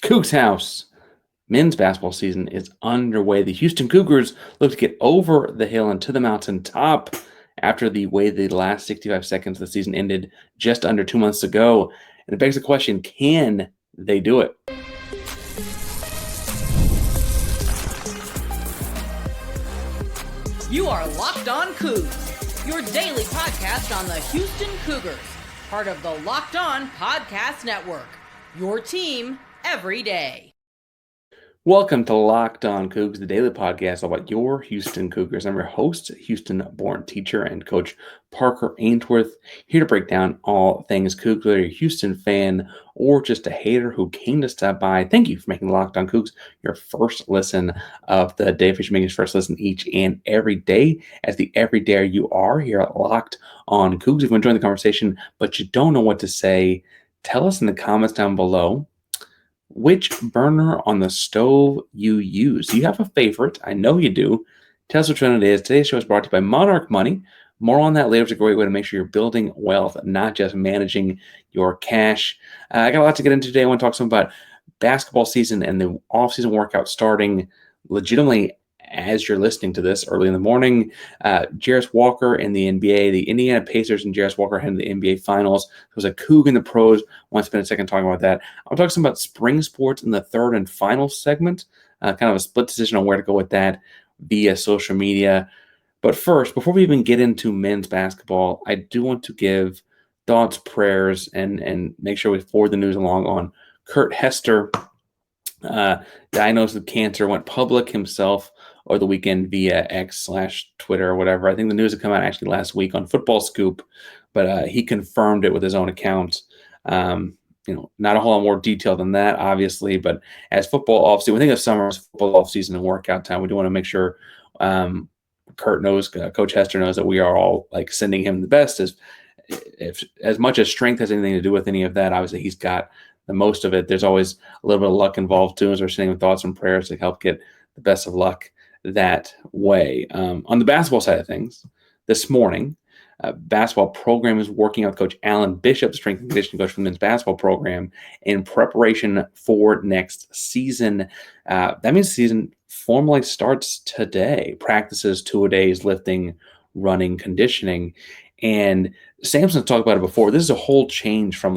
Coogs House. Men's basketball season is underway. The Houston Cougars look to get over the hill and to the mountaintop after the way the last 65 seconds of the season ended just under 2 months ago. And it begs the question, can they do it? You are Locked On Coogs, your daily podcast on the Houston Cougars, part of the Locked On Podcast Network, your team every day. Welcome to Locked On Cougs, the daily podcast all about your Houston Cougars. I'm your host, Houston-born teacher and coach Parker Ainsworth, here to break down all things Cougs, whether you're a Houston fan or just a hater who came to stop by. Thank you for making Locked On Cougs your first listen of the day. For making your first listen each and every day, as the everydayer you are here at Locked On Cougs. If you enjoy the conversation but you don't know what to say, tell us in the comments down below which burner on the stove you use. Do you have a favorite? I know you do. Tell us which one it is. Today's show is brought to you by Monarch Money. More on that later. It's a great way to make sure you're building wealth, not just managing your cash. I got a lot to get into today. I want to talk some about basketball season and the off-season workout starting legitimately as you're listening to this early in the morning. Jarace Walker in the NBA, the Indiana Pacers and Jarace Walker heading to the NBA Finals. There was a Coug in the pros. I want to spend a second talking about that. I'll talk some about spring sports in the third and final segment, kind of a split decision on where to go with that via social media. But first, before we even get into men's basketball, I do want to give thoughts, prayers, and make sure we forward the news along on Kurt Hester, diagnosed with cancer, went public himself over the weekend via X/Twitter or whatever. I think the news had come out actually last week on Football Scoop, but he confirmed it with his own account. Not a whole lot more detail than that, obviously, but as football offseason, we think of summer as football offseason and workout time. We do want to make sure Kurt knows, Coach Hester knows that we are all like sending him the best. As much as strength has anything to do with any of that, obviously he's got the most of it. There's always a little bit of luck involved too, as we're sending him thoughts and prayers to help get the best of luck that way. On the basketball side of things, this morning, basketball program is working out Coach Alan Bishop, strength and conditioning coach for the men's basketball program, in preparation for next season. That means the season formally starts today. Practices 2-a-days, lifting, running, conditioning. And Samson's talked about it before. This is a whole change from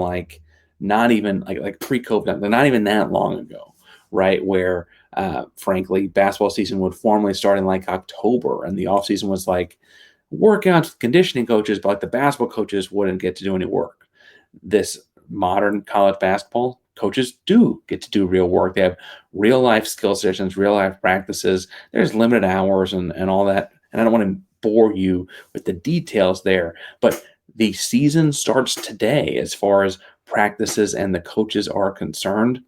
not even like pre-COVID, not even that long ago, right? Where frankly, basketball season would formally start in October, and the offseason was workouts with conditioning coaches, but the basketball coaches wouldn't get to do any work. This modern college basketball coaches do get to do real work. They have real life skill sessions, real life practices. There's limited hours and all that. And I don't want to bore you with the details there, but the season starts today as far as practices and the coaches are concerned.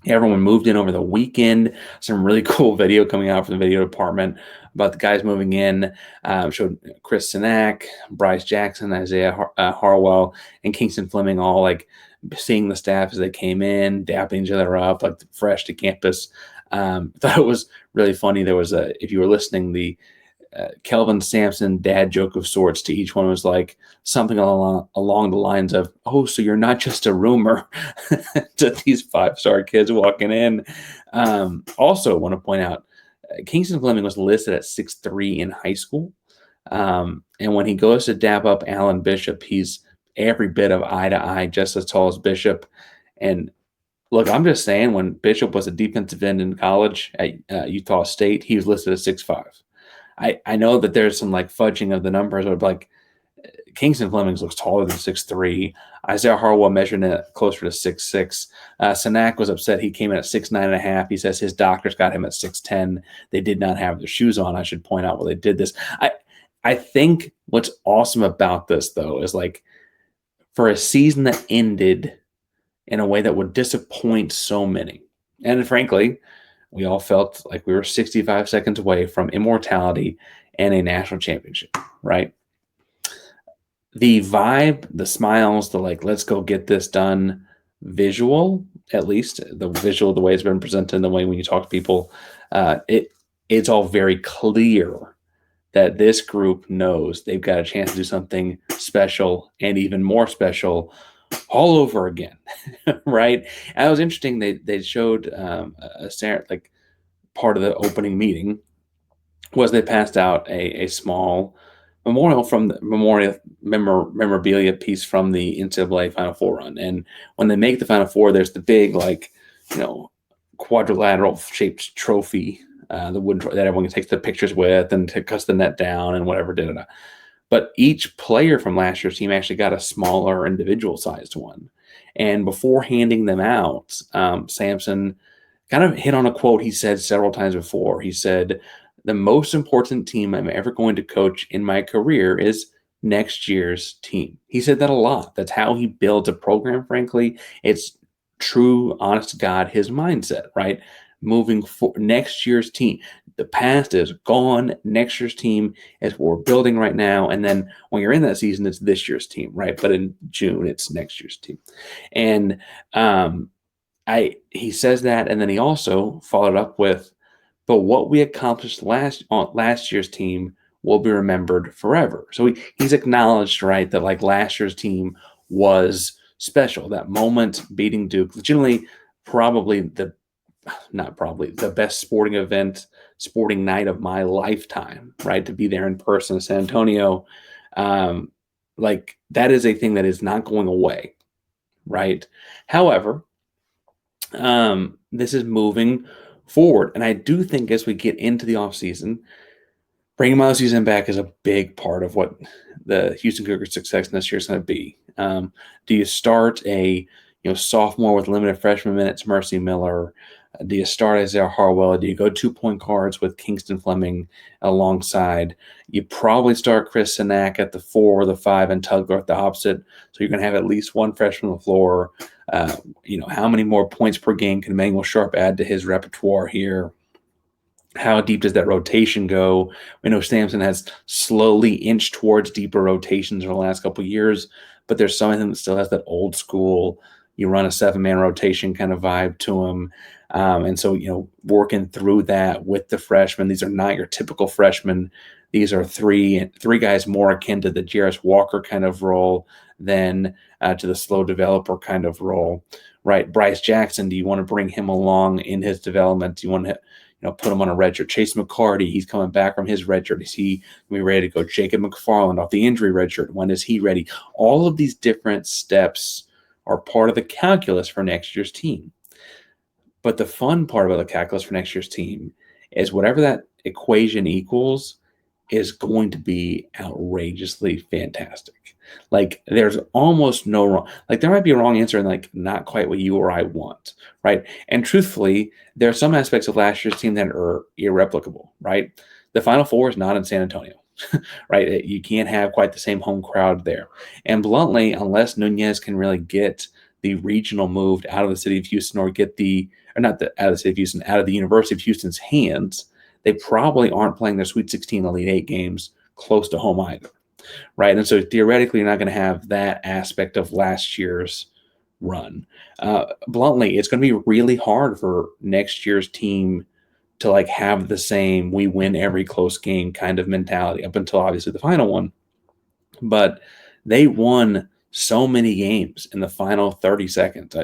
Everyone moved in over the weekend. Some really cool video coming out from the video department about the guys moving in. Showed Chris Sinak, Bryce Jackson, Isaiah Harwell, and Kingston Fleming all seeing the staff as they came in, dapping each other up, fresh to campus. Thought it was really funny. There was if you were listening, the Kelvin Sampson dad joke of sorts to each one was something along the lines of, "Oh, so you're not just a rumor," to these 5-star kids walking in. Also want to point out, Kingston Fleming was listed at 6'3" in high school. And when he goes to dap up Alan Bishop, he's every bit of eye to eye, just as tall as Bishop. And look, I'm just saying, when Bishop was a defensive end in college at Utah State, he was listed at 6'5". I know that there's some fudging of the numbers, but Kingston Fleming looks taller than 6'3". Isaiah Harwell measured it closer to 6'6". Sinak was upset. He came in at 6'9.5". He says his doctors got him at 6'10". They did not have their shoes on. I should point out while they did this. I think what's awesome about this, though, is for a season that ended in a way that would disappoint so many, and frankly, we all felt like we were 65 seconds away from immortality and a national championship, right? The vibe, the smiles, the let's go get this done visual, at least the visual, the way it's been presented, the way when you talk to people, it's all very clear that this group knows they've got a chance to do something special and even more special all over again, right? And it was interesting. They showed like part of the opening meeting was they passed out a small memorial from the memorabilia piece from the NCAA Final Four run. And when they make the Final Four, there's the big you know quadrilateral shaped trophy, the wooden that everyone takes the pictures with and cuts the net down and whatever. But each player from last year's team actually got a smaller individual sized one. And before handing them out, Sampson kind of hit on a quote he said several times before. He said, "The most important team I'm ever going to coach in my career is next year's team." He said that a lot. That's how he builds a program, frankly. It's true, honest to God, his mindset, right? Moving for next year's team. The past is gone. Next year's team is what we're building right now. And then when you're in that season, it's this year's team, right? But in June, it's next year's team. And he says that, and then he also followed up with, "But what we accomplished last year's team will be remembered forever." So he's acknowledged, right, that like last year's team was special. That moment beating Duke, legitimately, probably the not probably the best sporting night of my lifetime, right? To be there in person in San Antonio, um, like that is a thing that is not going away, right? However, this is moving forward. And I do think as we get into the offseason, bringing Miles Houston back is a big part of what the Houston Cougars' success this year is going to be. Do you start a sophomore with limited freshman minutes, Mercy Miller? Do you start Isaiah Harwell? Do you go 2-point guards with Kingston Fleming alongside? You probably start Chris Sinak at the 4 or the 5 and Tugler at the opposite. So you're going to have at least one freshman on the floor. How many more points per game can Emmanuel Sharp add to his repertoire here? How deep does that rotation go? We know Sampson has slowly inched towards deeper rotations in the last couple of years, but there's something that still has that old school, you run a 7-man rotation kind of vibe to him. And so, working through that with the freshmen, these are not your typical freshmen. These are three guys more akin to the Jarace Walker kind of role than to the slow developer kind of role, right? Bryce Jackson, do you want to bring him along in his development? Do you want to put him on a redshirt? Chase McCarty, he's coming back from his redshirt. Is he going to be ready to go? Jacob McFarland off the injury redshirt. When is he ready? All of these different steps are part of the calculus for next year's team. But the fun part about the calculus for next year's team is whatever that equation equals is going to be outrageously fantastic. Like there's almost no wrong. Like there might be a wrong answer and like not quite what you or I want, right? And truthfully, there are some aspects of last year's team that are irreplicable, right? The Final Four is not in San Antonio, right? You can't have quite the same home crowd there. And bluntly, unless Nunez can really get the regional moved out of the city of Houston or out of the city of Houston, out of the University of Houston's hands, they probably aren't playing their Sweet 16 Elite 8 games close to home either, right? And so theoretically, you're not going to have that aspect of last year's run. Bluntly, it's going to be really hard for next year's team to like have the same we win every close game kind of mentality up until obviously the final one. But they won so many games in the final 30 seconds.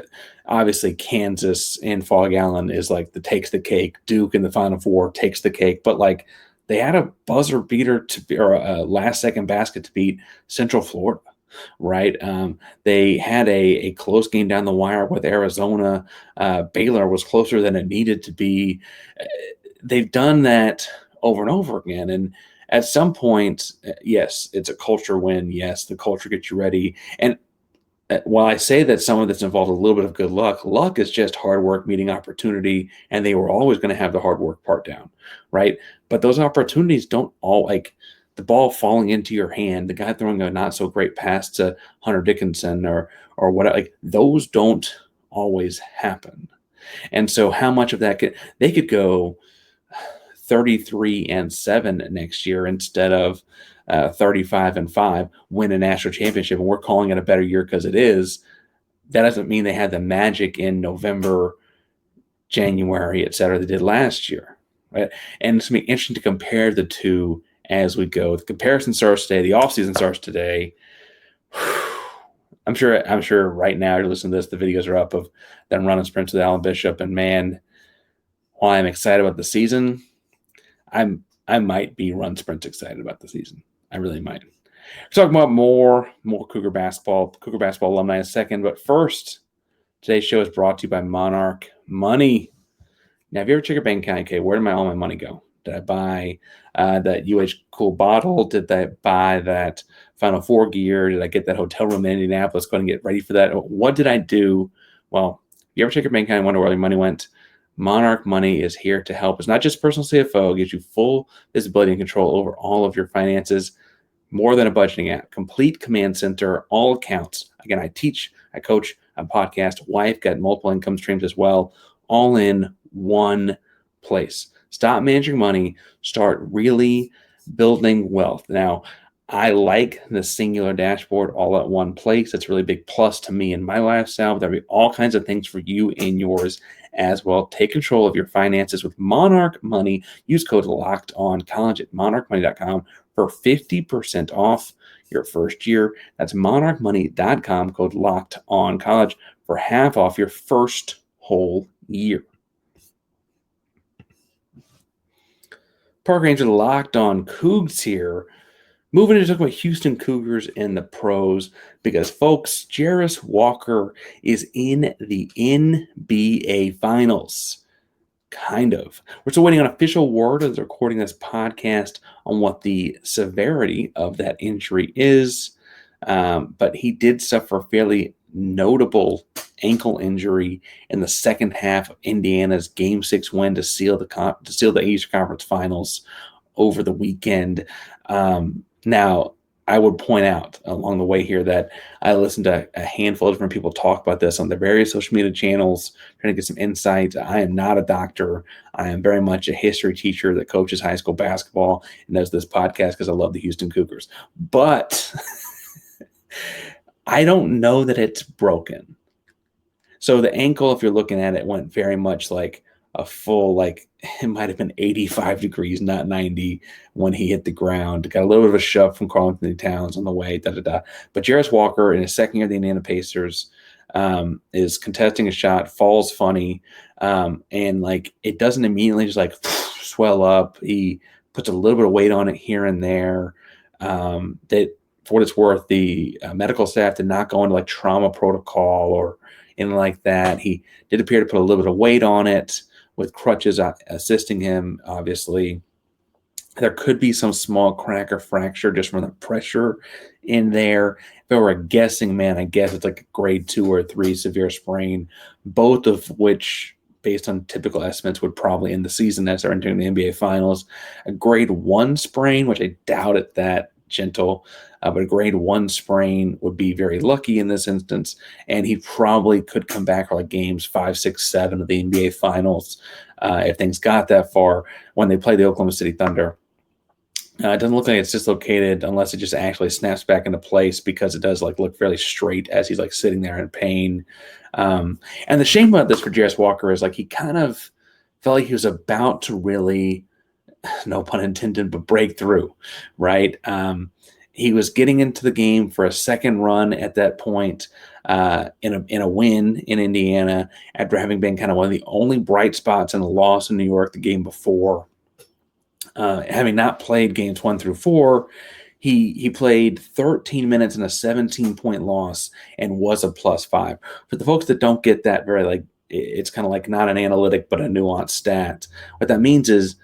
Obviously, Kansas and Fog Allen is like the takes the cake. Duke in the Final Four takes the cake. But like they had a buzzer beater or a last second basket to beat Central Florida, right? They had a close game down the wire with Arizona. Baylor was closer than it needed to be. They've done that over and over again. And at some point, yes, it's a culture win. Yes, the culture gets you ready. And while I say that some of this involved a little bit of good luck is just hard work meeting opportunity, and they were always going to have the hard work part down, right? But those opportunities don't all like the ball falling into your hand, the guy throwing a not so great pass to Hunter Dickinson or what, like those don't always happen. And so how much of that they could go 33-7 next year instead of 35-5, win a national championship, and we're calling it a better year because it is. That doesn't mean they had the magic in November, January, et cetera, they did last year, right? And it's going to be interesting to compare the two as we go. The comparison starts today. The offseason starts today. I'm sure right now you're listening to this, the videos are up of them running sprints with Alan Bishop, and man, while I'm excited about the season, I might be run sprints excited about the season. I really might. We're talking about more Cougar basketball alumni in a second, but first, today's show is brought to you by Monarch Money. Now, have you ever checked your bank account? Okay, where did all my money go? Did I buy that cool bottle? Did I buy that Final Four gear? Did I get that hotel room in Indianapolis? Go and get ready for that. What did I do? Well, if you ever check your bank account and wonder where your money went, Monarch Money is here to help. It's not just personal CFO. It gives you full visibility and control over all of your finances. More than a budgeting app. Complete command center, all accounts. Again, I teach, I coach, I podcast, wife, got multiple income streams as well, all in one place. Stop managing money, start really building wealth. Now, I like the singular dashboard all at one place. That's a really big plus to me in my lifestyle. There'll be all kinds of things for you and yours as well. Take control of your finances with Monarch Money. Use code LOCKEDONCollege at monarchmoney.com for 50% off your first year. That's monarchmoney.com, code LOCKEDONCollege for half off your first whole year. Parker Ranger Locked On Coogs here. Moving to talk about Houston Cougars and the pros, because, folks, Jarace Walker is in the NBA Finals. Kind of. We're still waiting on official word as recording this podcast on what the severity of that injury is. But he did suffer a fairly notable ankle injury in the second half of Indiana's Game 6 win to seal the Eastern Conference Finals over the weekend. Now, I would point out along the way here that I listened to a handful of different people talk about this on their various social media channels, trying to get some insight. I am not a doctor. I am very much a history teacher that coaches high school basketball and does this podcast because I love the Houston Cougars. But I don't know that it's broken. So the ankle, if you're looking at it, went very much like a full, it might have been 85 degrees, not 90, when he hit the ground. Got a little bit of a shove from Karl Anthony Towns on the way, But Jarace Walker, in his second year of the Indiana Pacers, is contesting a shot, falls funny, and it doesn't immediately just swell up. He puts a little bit of weight on it here and there. That, for what it's worth, the medical staff did not go into trauma protocol or anything like that. He did appear to put a little bit of weight on it, with crutches assisting him, obviously. There could be some small crack or fracture just from the pressure in there. If I were guessing, man, I guess it's like a grade 2 or 3 severe sprain, both of which, based on typical estimates, would probably end the season as they're entering the NBA Finals. A grade 1 sprain, which I doubt it that gentle, but a grade 1 sprain would be very lucky in this instance, and he probably could come back for games 5, 6, 7 of the NBA Finals if things got that far when they play the Oklahoma City Thunder. It doesn't look like it's dislocated unless it just actually snaps back into place, because it does look fairly straight as he's sitting there in pain. And the shame about this for Jarace Walker is he kind of felt like he was about to really, no pun intended, but break through, right? He was getting into the game for a second run at that point in a win in Indiana, after having been kind of one of the only bright spots in the loss in New York the game before. Having not played games 1 through 4, he played 13 minutes in a 17-point loss and was a +5. For the folks that don't get that it's kind of not an analytic but a nuanced stat. What that means is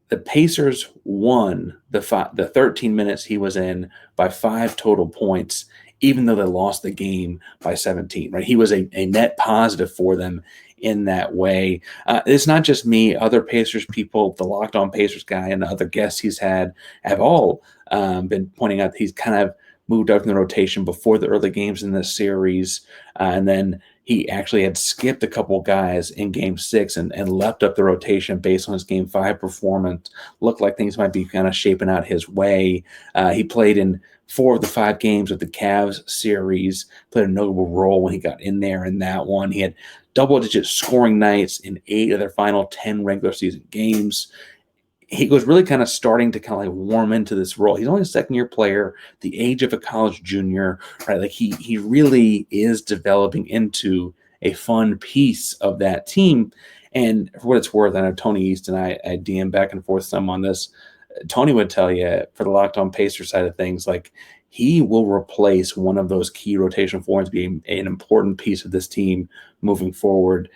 the Pacers won the 13 minutes he was in by 5 total points, even though they lost the game by 17. Right? He was a net positive for them in that way. It's not just me. Other Pacers people, the Locked On Pacers guy and the other guests he's had, have all been pointing out that he's kind of moved up in the rotation before the early games in this series. And then he actually had skipped a couple guys in Game 6 and left up the rotation based on his Game 5 performance. Looked like things might be kind of shaping out his way. He played in 4 of the 5 games of the Cavs series, played a notable role when he got in there in that one. He had double-digit scoring nights in 8 of their final 10 regular season games. he was really kind of starting to kind of like warm into this role. He's only a second-year player, the age of a college junior, right? Like he really is developing into a fun piece of that team. And for what it's worth, I know Tony East and I DM back and forth some on this. Tony would tell you for the Locked On Pacer side of things, like he will replace one of those key rotation forwards, being an important piece of this team moving forward.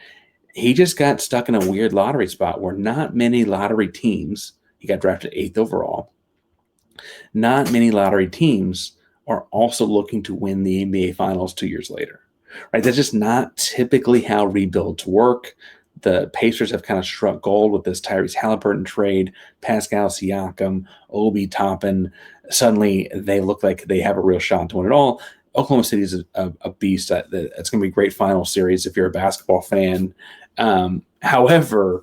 He just got stuck in a weird lottery spot where not many lottery teams, he got drafted 8th overall, not many lottery teams are also looking to win the NBA Finals 2 years later, right? That's just not typically how rebuilds work. The Pacers have kind of struck gold with this Tyrese Halliburton trade, Pascal Siakam, Obi Toppin. Suddenly, they look like they have a real shot to win it all. Oklahoma City is a beast. It's going to be a great final series if you're a basketball fan. However,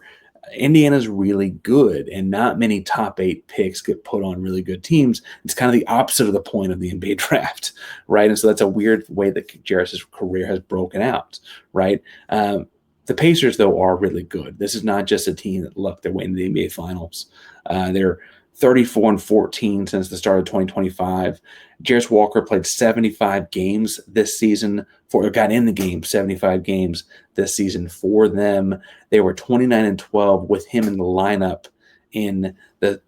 Indiana's really good, and not many top 8 picks get put on really good teams. It's kind of the opposite of the point of the NBA draft, right? And so that's a weird way that Jarace's career has broken out, right? The Pacers, though, are really good. This is not just a team that looked their way into the NBA Finals. They're 34-14 since the start of 2025. Jarace Walker played 75 games this season got in the game 75 games this season for them. They were 29-12 with him in the lineup in the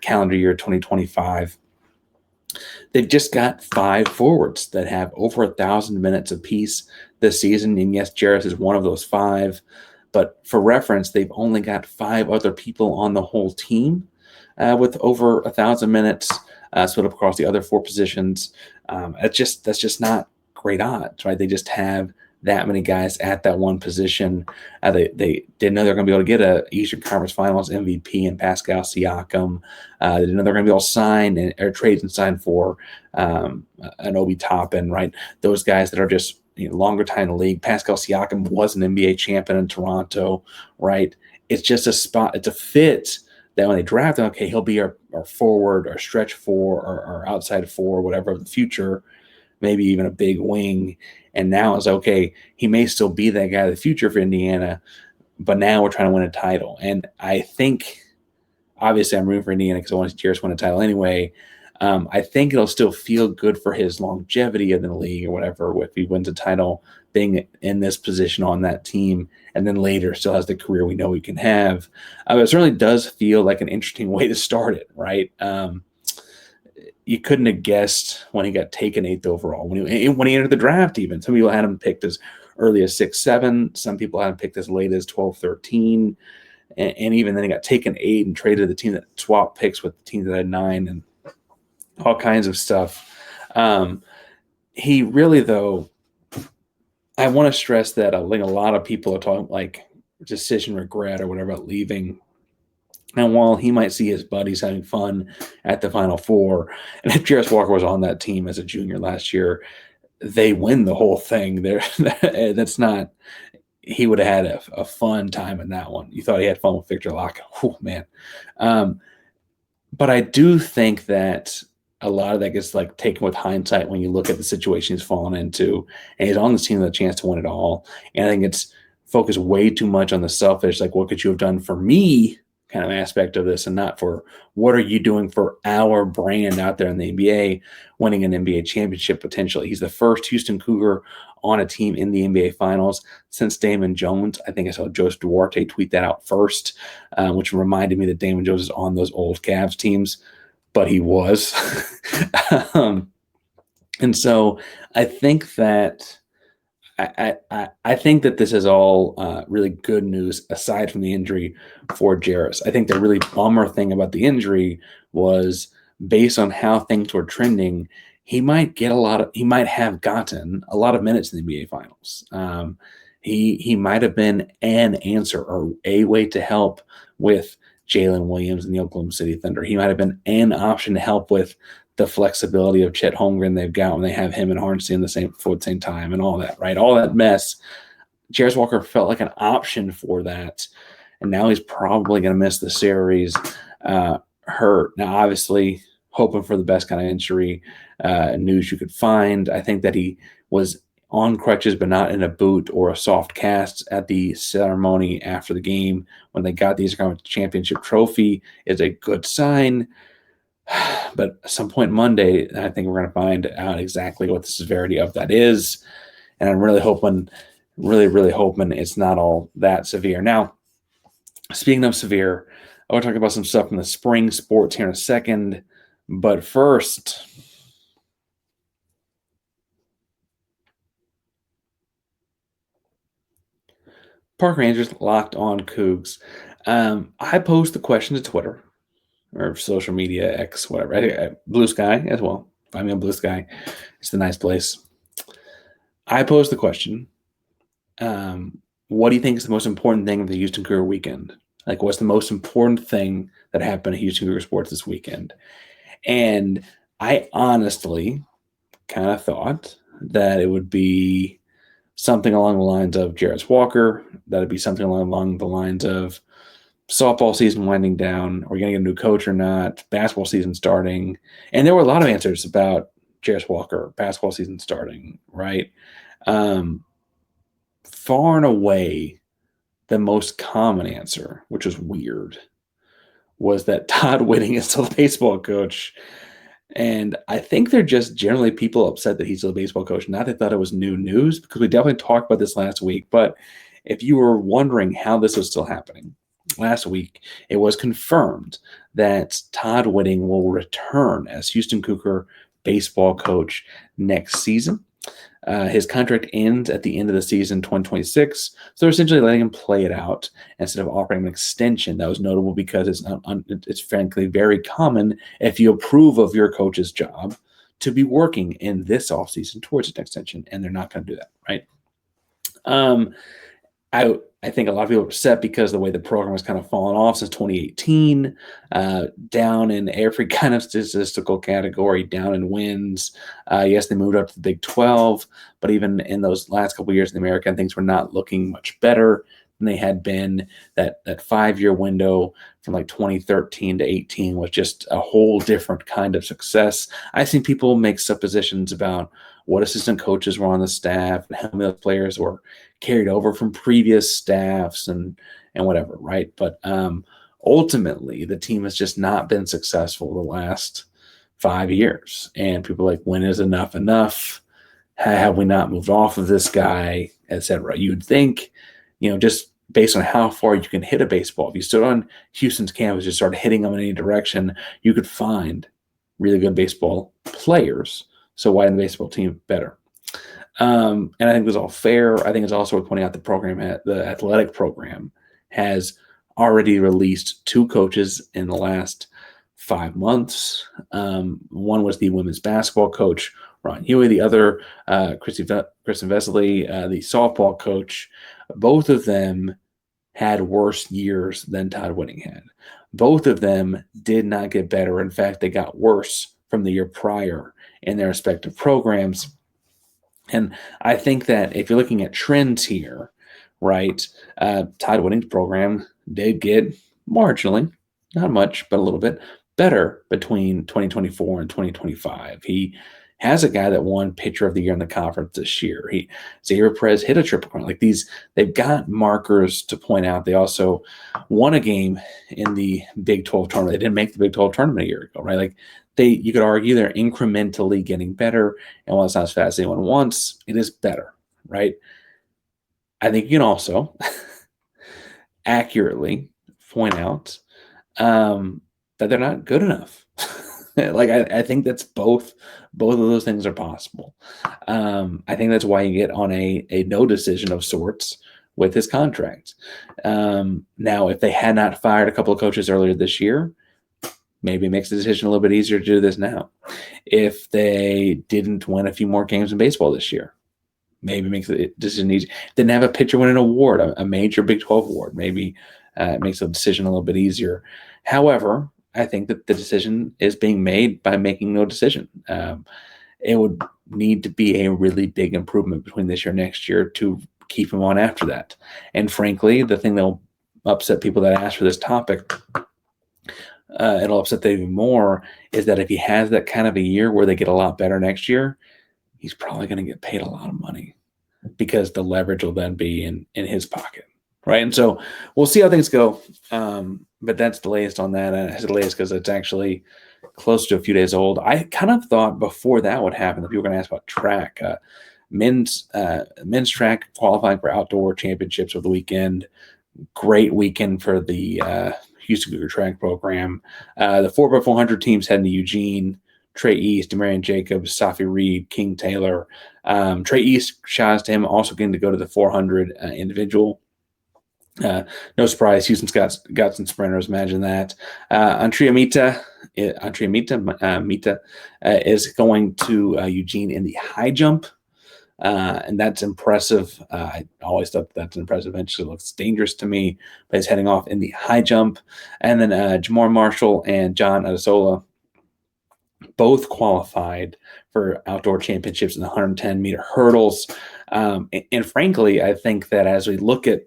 calendar year 2025. They've just got 5 forwards that have over 1,000 minutes apiece this season. And yes, Jarace is one of those 5. But for reference, they've only got 5 other people on the whole team with over 1,000 minutes split up across the other 4 positions. That's just not great odds, right? They just have that many guys at that one position. They didn't know they're going to be able to get a Eastern Conference Finals MVP in Pascal Siakam. They didn't know they're going to be able to sign or trade and sign for an Obi Toppin, right? Those guys that are just longer time in the league. Pascal Siakam was an NBA champion in Toronto, right? It's just a spot. It's a fit that when they draft him, okay, he'll be our forward or stretch 4 or outside 4, whatever of the future, maybe even a big wing. And now it's okay, he may still be that guy of the future for Indiana, but now we're trying to win a title. And I think, obviously, I'm rooting for Indiana because I want to see Jarace win a title anyway. I think it'll still feel good for his longevity in the league or whatever if he wins a title, being in this position on that team, and then later still has the career we know he can have. It certainly does feel like an interesting way to start it, right? You couldn't have guessed when he got taken 8th overall, when he entered the draft even. Some people had him picked as early as 6-7. Some people had him picked as late as 12-13. And even then he got taken 8 and traded to the team that swapped picks with the team that had 9 and all kinds of stuff. He really, though, I want to stress that I think a lot of people are talking like decision regret or whatever about leaving. And while he might see his buddies having fun at the Final Four, and if Jarace Walker was on that team as a junior last year, they win the whole thing. That's not – he would have had a fun time in that one. You thought he had fun with Victor Locke. Oh, man. But I do think that a lot of that gets like taken with hindsight when you look at the situation he's fallen into, and he's on the team with a chance to win it all. And I think it's focused way too much on the selfish, like what could you have done for me kind of aspect of this, and not for what are you doing for our brand out there in the NBA, winning an NBA championship potentially. He's the first Houston Cougar on a team in the NBA Finals since Damon Jones. I think I saw Joseph Duarte tweet that out first, which reminded me that Damon Jones is on those old Cavs teams, but he was. And so I think that I think that this is all really good news aside from the injury for Jarace. I think the really bummer thing about the injury was based on how things were trending, he might have gotten a lot of minutes in the NBA Finals. He might have been an answer or a way to help with Jalen Williams and the Oklahoma City Thunder. He might have been an option to help with the flexibility of Chet Holmgren they've got when they have him and Harnstein the same time and all that, right? All that mess. Jarace Walker felt like an option for that, and now he's probably going to miss the series hurt. Now, obviously, hoping for the best kind of injury news you could find. I think that he was on crutches but not in a boot or a soft cast at the ceremony after the game when they got the Eastern Conference Championship trophy is a good sign. But at some point Monday, I think we're going to find out exactly what the severity of that is. And I'm really hoping it's not all that severe. Now, speaking of severe, I want to talk about some stuff from the spring sports here in a second. But first, Parker Andrews, Locked On Coogs. I posed the question to Twitter or social media, X, whatever. Blue Sky as well. Find me on Blue Sky. It's a nice place. I posed the question, what do you think is the most important thing of the Houston Cougar weekend? Like, what's the most important thing that happened at Houston Cougar sports this weekend? And I honestly kind of thought that it would be something along the lines of Jarace Walker, that would be something along the lines of softball season winding down, are we going to get a new coach or not, basketball season starting. And there were a lot of answers about Jarace Walker, basketball season starting, right? Far and away, the most common answer, which was weird, was that Todd Whitting is still the baseball coach. And I think they're just generally people upset that he's still a baseball coach. Not that they thought it was new news, because we definitely talked about this last week. But if you were wondering how this was still happening, last week it was confirmed that Todd Whitting will return as Houston Cougar baseball coach next season. His contract ends at the end of the season, 2026. So they're essentially letting him play it out instead of offering an extension. That was notable because it's frankly very common, if you approve of your coach's job, to be working in this offseason towards an extension, and they're not going to do that, right? I think a lot of people are upset because the way the program has kind of fallen off since 2018, down in every kind of statistical category, down in wins. Yes, they moved up to the Big 12, but even in those last couple of years in the American, things were not looking much better than they had been. That 5-year window from like 2013 to 18 was just a whole different kind of success. I've seen people make suppositions about what assistant coaches were on the staff and how many players were carried over from previous staffs and whatever, right? But ultimately, the team has just not been successful the last 5 years. And people are like, when is enough enough? Have we not moved off of this guy, et cetera? You'd think, just based on how far you can hit a baseball, if you stood on Houston's campus, just started hitting them in any direction, you could find really good baseball players. So why didn't the baseball team better? And I think it was all fair. I think it's also worth pointing out the athletic program has already released 2 coaches in the last 5 months. One was the women's basketball coach, Ron Huey. The other, Kristen Vesely, the softball coach. Both of them had worse years than Todd Whitting had. Both of them did not get better. In fact, they got worse from the year prior in their respective programs. And I think that if you're looking at trends here, right, Todd Whitting's program did get marginally, not much, but a little bit better between 2024 and 2025. He has a guy that won Pitcher of the Year in the conference this year. Xavier Perez hit a triple crown. Like they've got markers to point out. They also won a game in the Big 12 tournament. They didn't make the Big 12 tournament a year ago, right? Like you could argue they're incrementally getting better. And while it's not as fast as anyone wants, it is better, right? I think you can also accurately point out that they're not good enough. Like I think that's both of those things are possible. I think that's why you get on a no decision of sorts with his contract. Now, if they had not fired a couple of coaches earlier this year, maybe it makes the decision a little bit easier to do this now. If they didn't win a few more games in baseball this year, maybe it makes the decision easier. Didn't have a pitcher win an award, a major Big 12 award, maybe it makes the decision a little bit easier. However, I think that the decision is being made by making no decision. It would need to be a really big improvement between this year and next year to keep him on after that. And frankly, the thing that will upset people that ask for this topic, it'll upset them even more, is that if he has that kind of a year where they get a lot better next year, he's probably going to get paid a lot of money. because the leverage will then be in his pocket, right? And so we'll see how things go. But that's the latest on that. And I said the latest because it's actually close to a few days old. I kind of thought before that would happen that people were going to ask about track. Men's track qualifying for outdoor championships over the weekend. Great weekend for the Houston Cougar track program. The 4x400 teams heading to Eugene. Trey East, Demarion Jacobs, Safi Reed, King Taylor. Trey East, shouts to him, also getting to go to the 400 individual. No surprise, Houston's got some sprinters. Imagine that. Antria Mita is going to Eugene in the high jump. And that's impressive. I always thought that's an impressive event. It looks dangerous to me, but he's heading off in the high jump. And then Jamar Marshall and John Adesola both qualified for outdoor championships in the 110-meter hurdles. And frankly, I think that as we look at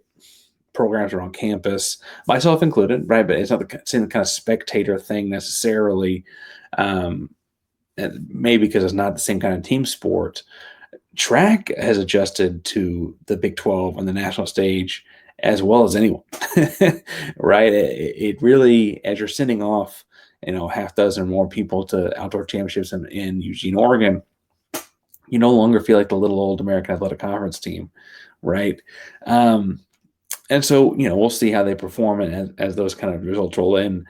programs around campus, myself included, right, but it's not the same kind of spectator thing necessarily, maybe because it's not the same kind of team sport. Track has adjusted to the Big 12 on the national stage as well as anyone, right? It really, as you're sending off, half dozen or more people to outdoor championships in Eugene, Oregon, you no longer feel like the little old American Athletic Conference team, right? And so, we'll see how they perform, and as those kind of results roll in,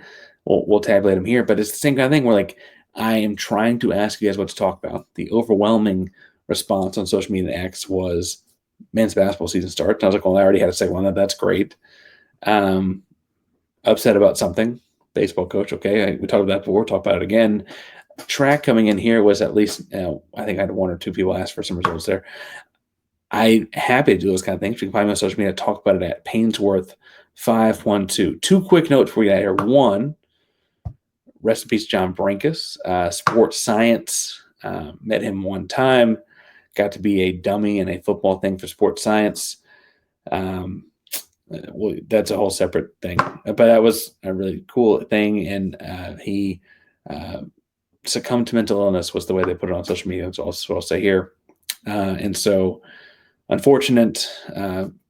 we'll tabulate them here. But it's the same kind of thing where, I am trying to ask you guys what to talk about. The overwhelming response on social media and X was men's basketball season starts. I was like, well, I already had a second one. That's great. Upset about something. Baseball coach. Okay. We talked about that before. We'll talk about it again. Track coming in here was at least, I think I had one or two people ask for some results there. I'm happy to do those kind of things. You can find me on social media, talk about it at Ainsworth 512. Two quick notes for you here. One, rest in peace, John Brankus, sports science. Met him one time. Got to be a dummy in a football thing for sports science. Well, that's a whole separate thing. But that was a really cool thing. And he succumbed to mental illness was the way they put it on social media. That's also what I'll say here. And so unfortunate.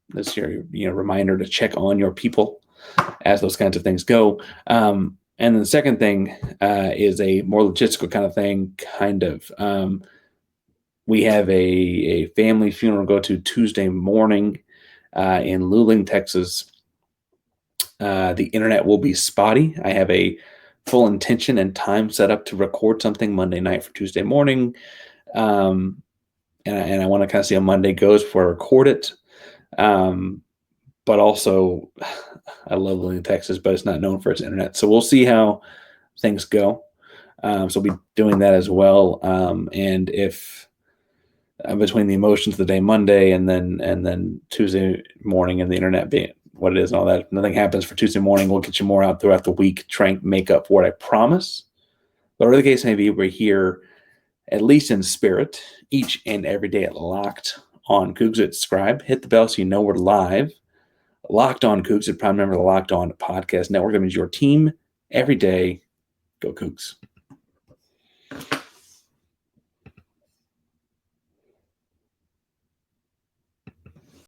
This your reminder to check on your people as those kinds of things go. And then the second thing is a more logistical kind of thing, we have a family funeral to go to Tuesday morning in Luling, Texas. The internet will be spotty. I have a full intention and time set up to record something Monday night for Tuesday morning. And I want to kind of see how Monday goes before I record it. But also, I love Luling, Texas, but it's not known for its internet. So we'll see how things go. So we'll be doing that as well. And if between the emotions of the day Monday and then Tuesday morning and the internet being what it is and all that, nothing happens for Tuesday morning, we'll get you more out throughout the week, trying to make up for what I promise. But whatever the case may be, we're here, at least in spirit, each and every day at Locked on Coogs. Subscribe, hit the bell so you know we're live. Locked on Coogs, a proud member of the Locked On Podcast Network. That means your team every day. Go Coogs.